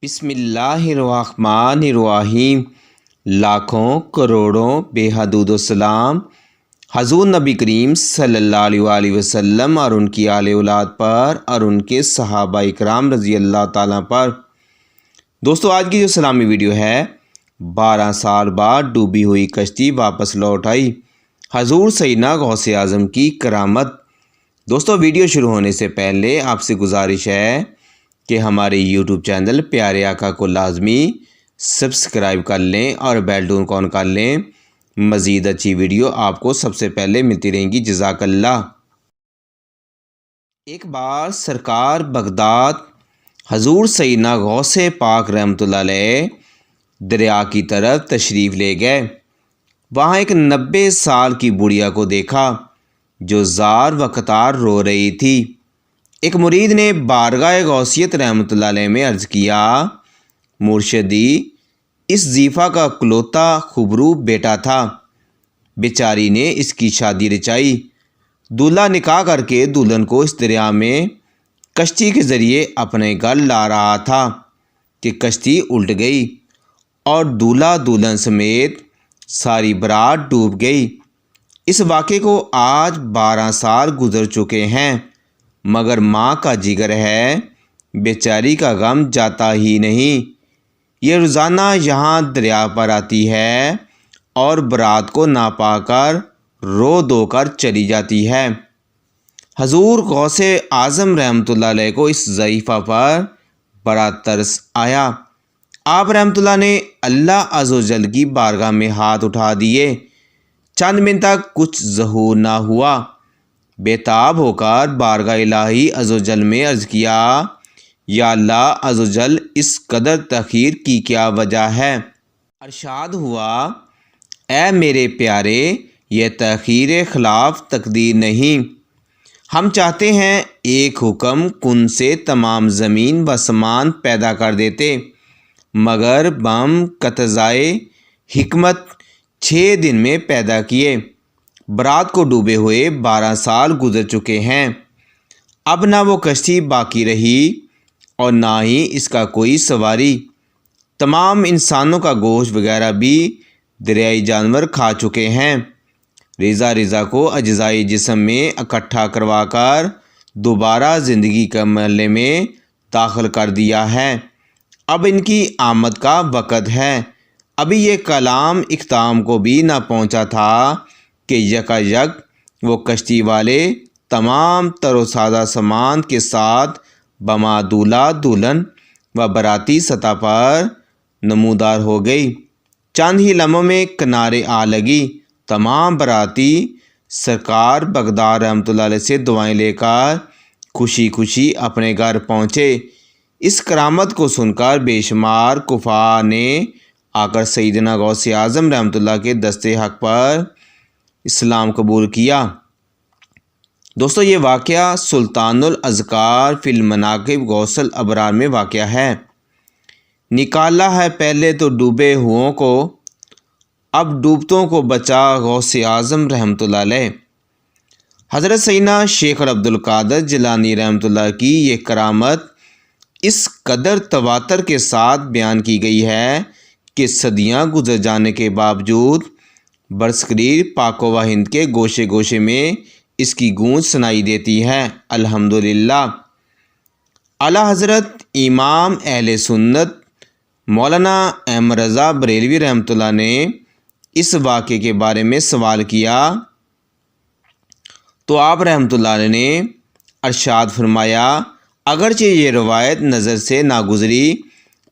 بسم اللہ الرحمن الرحیم۔ لاکھوں کروڑوں بے حدود و سلام حضور نبی کریم صلی اللہ علیہ وآلہ وسلم اور ان کی آل اولاد پر اور ان کے صحابہ اکرام رضی اللہ تعالیٰ پر۔ دوستو آج کی جو سلامی ویڈیو ہے، 12 سال بعد ڈوبی ہوئی کشتی واپس لوٹ آئی، حضور سیدنا غوث اعظم کی کرامت۔ دوستو ویڈیو شروع ہونے سے پہلے آپ سے گزارش ہے کہ ہمارے یوٹیوب چینل پیارے آقا کو لازمی سبسکرائب کر لیں اور بیل آئیکن آن کر لیں، مزید اچھی ویڈیو آپ کو سب سے پہلے ملتی رہیں گی۔ جزاک اللہ۔ ایک بار سرکار بغداد حضور سیدنا غوث پاک رحمۃ اللہ علیہ دریا کی طرف تشریف لے گئے۔ وہاں ایک 90 سال کی بڑھیا کو دیکھا جو زار و قطار رو رہی تھی۔ ایک مرید نے بارگاہ غوثیت رحمۃ اللہ علیہ میں عرض کیا، مرشدی، اس ضیفہ کا کلوتا خوبرو بیٹا تھا، بیچاری نے اس کی شادی رچائی۔ دولہا نکاح کر کے دلہن کو اس دریا میں کشتی کے ذریعے اپنے گھر لا رہا تھا کہ کشتی الٹ گئی اور دولہا دلہن سمیت ساری برات ڈوب گئی۔ اس واقعے کو آج 12 سال گزر چکے ہیں، مگر ماں کا جگر ہے، بیچاری کا غم جاتا ہی نہیں۔ یہ روزانہ یہاں دریا پر آتی ہے اور برات کو نہ پا کر رو دو کر چلی جاتی ہے۔ حضور غوث اعظم رحمۃ اللہ علیہ کو اس ضعیفہ پر بڑا ترس آیا۔ آپ رحمۃ اللہ نے اللہ عز و جل کی بارگاہ میں ہاتھ اٹھا دیے۔ چند منٹ تک کچھ ظہور نہ ہوا۔ بےتاب ہو کر بارگاہ الہی عز و جل میں عرض کیا، یا اللہ عز و جل، اس قدر تاخیر کی کیا وجہ ہے؟ ارشاد ہوا، اے میرے پیارے، یہ تاخیر خلاف تقدیر نہیں۔ ہم چاہتے ہیں ایک حکم کن سے تمام زمین و سمان پیدا کر دیتے، مگر بم قتضائے حکمت 6 دن میں پیدا کیے۔ برات کو ڈوبے ہوئے 12 سال گزر چکے ہیں۔ اب نہ وہ کشتی باقی رہی اور نہ ہی اس کا کوئی سواری۔ تمام انسانوں کا گوشت وغیرہ بھی دریائی جانور کھا چکے ہیں۔ ریزہ ریزہ کو اجزائے جسم میں اکٹھا کروا کر دوبارہ زندگی کے مرحلے میں داخل کر دیا ہے۔ اب ان کی آمد کا وقت ہے۔ ابھی یہ کلام اختتام کو بھی نہ پہنچا تھا کہ یکا یک وہ کشتی والے تمام تر و تازہ سامان کے ساتھ بما دولہا دلہن و براتی سطح پر نمودار ہو گئی۔ چند ہی لمحوں میں کنارے آ لگی۔ تمام براتی سرکار بغداد رحمۃ اللہ علیہ سے دعائیں لے کر خوشی خوشی اپنے گھر پہنچے۔ اس کرامت کو سن کر بے شمار کفار نے آ کر سیدنا غوث اعظم رحمۃ اللہ کے دستے حق پر اسلام قبول کیا۔ دوستو یہ واقعہ سلطان الاذکار فی المناقب غوث الابرار میں واقع ہے۔ نکالا ہے پہلے تو ڈوبے ہوئوں کو، اب ڈوبتوں کو بچا غوث اعظم رحمۃ اللہ علیہ۔ حضرت سیدنا شیخ عبد القادر جیلانی رحمۃ اللہ کی یہ کرامت اس قدر تواتر کے ساتھ بیان کی گئی ہے کہ صدیاں گزر جانے کے باوجود برصغیر پاک و ہند کے گوشے گوشے میں اس کی گونج سنائی دیتی ہے۔ الحمدللہ۔ اعلیٰ حضرت امام اہل سنت مولانا احمد رضا بریلوی رحمۃ اللہ نے اس واقعے کے بارے میں سوال کیا تو آپ رحمۃ اللہ علیہ نے ارشاد فرمایا، اگرچہ یہ روایت نظر سے نہ گزری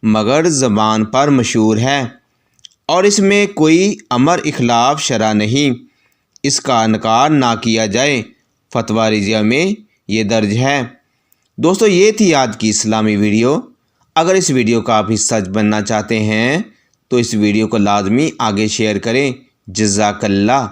مگر زبان پر مشہور ہے اور اس میں کوئی امر اخلاف شرع نہیں، اس کا انکار نہ کیا جائے۔ فتویٰ رضیہ میں یہ درج ہے۔ دوستو یہ تھی آج کی اسلامی ویڈیو۔ اگر اس ویڈیو کا آپ حصہ بننا چاہتے ہیں تو اس ویڈیو کو لازمی آگے شیئر کریں۔ جزاک اللہ۔